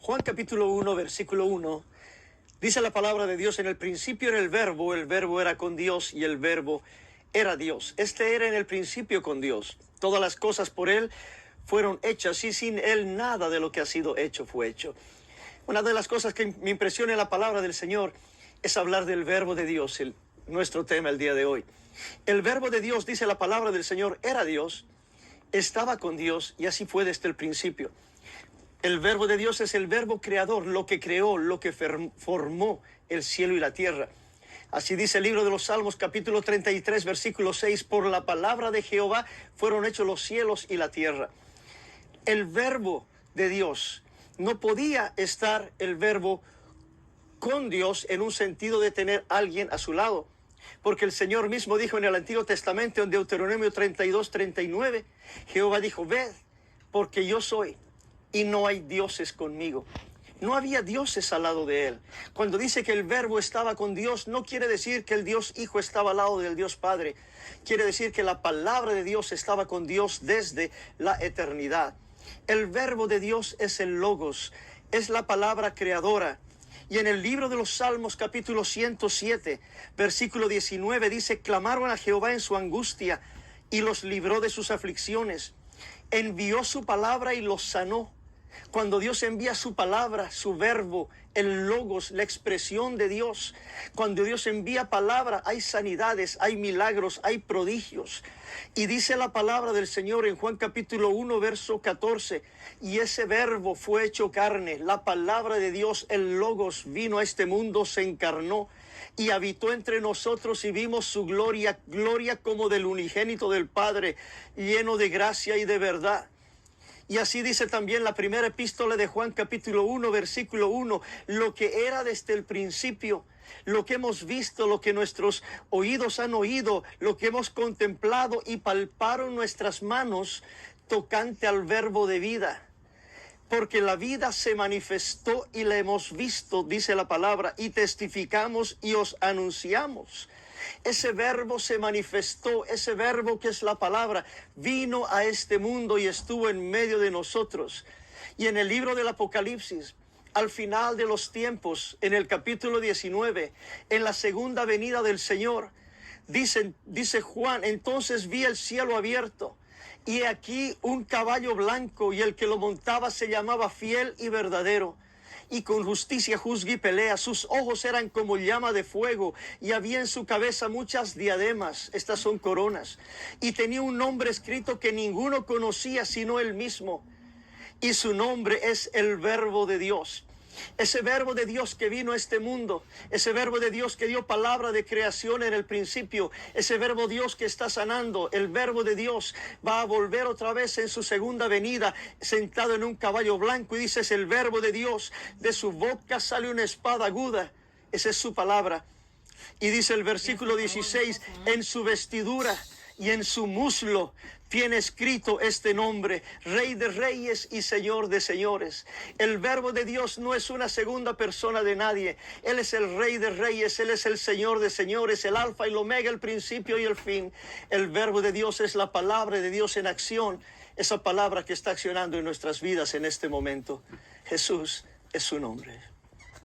Juan capítulo 1, versículo 1, dice la palabra de Dios: en el principio era el verbo era con Dios y el verbo era Dios. Este era en el principio con Dios. Todas las cosas por Él fueron hechas y sin Él nada de lo que ha sido hecho fue hecho. Una de las cosas que me impresiona en la palabra del Señor es hablar del verbo de Dios, nuestro tema el día de hoy. El verbo de Dios, dice la palabra del Señor, era Dios, estaba con Dios y así fue desde el principio. El verbo de Dios es el verbo creador, lo que creó, lo que formó el cielo y la tierra. Así dice el libro de los Salmos, capítulo 33, versículo 6, por la palabra de Jehová fueron hechos los cielos y la tierra. El verbo de Dios, no podía estar el verbo con Dios en un sentido de tener a alguien a su lado, porque el Señor mismo dijo en el Antiguo Testamento, en Deuteronomio 32, 39, Jehová dijo: ved, porque yo soy y no hay dioses conmigo. No había dioses al lado de Él. Cuando dice que el verbo estaba con Dios, no quiere decir que el Dios Hijo estaba al lado del Dios Padre. Quiere decir que la palabra de Dios estaba con Dios desde la eternidad. El verbo de Dios es el Logos, es la palabra creadora. Y en el libro de los Salmos, capítulo 107, versículo 19, dice: clamaron a Jehová en su angustia y los libró de sus aflicciones. Envió su palabra y los sanó. Cuando Dios envía su palabra, su verbo, el Logos, la expresión de Dios, cuando Dios envía palabra, hay sanidades, hay milagros, hay prodigios. Y dice la palabra del Señor en Juan capítulo 1, verso 14, y ese verbo fue hecho carne, la palabra de Dios, el Logos, vino a este mundo, se encarnó y habitó entre nosotros y vimos su gloria, gloria como del unigénito del Padre, lleno de gracia y de verdad. Y así dice también la primera epístola de Juan capítulo 1, versículo 1, lo que era desde el principio, lo que hemos visto, lo que nuestros oídos han oído, lo que hemos contemplado y palparon nuestras manos tocante al verbo de vida. Porque la vida se manifestó y la hemos visto, dice la palabra, y testificamos y os anunciamos. Ese verbo se manifestó, ese verbo que es la palabra, vino a este mundo y estuvo en medio de nosotros. Y en el libro del Apocalipsis, al final de los tiempos, en el capítulo 19, en la segunda venida del Señor, dice Juan: entonces vi el cielo abierto, y aquí un caballo blanco, y el que lo montaba se llamaba Fiel y Verdadero, y con justicia juzga y pelea. Sus ojos eran como llama de fuego, y había en su cabeza muchas diademas, estas son coronas, y tenía un nombre escrito que ninguno conocía sino él mismo, y su nombre es el Verbo de Dios. Ese verbo de Dios que vino a este mundo, ese verbo de Dios que dio palabra de creación en el principio, ese verbo Dios que está sanando, el verbo de Dios va a volver otra vez en su segunda venida, sentado en un caballo blanco, y dice: es el verbo de Dios, de su boca sale una espada aguda, esa es su palabra. Y dice el versículo 16, en su vestidura y en su muslo tiene escrito este nombre: Rey de Reyes y Señor de Señores. El verbo de Dios no es una segunda persona de nadie. Él es el Rey de Reyes, Él es el Señor de Señores, el Alfa y el Omega, el principio y el fin. El verbo de Dios es la palabra de Dios en acción, esa palabra que está accionando en nuestras vidas en este momento. Jesús es su nombre.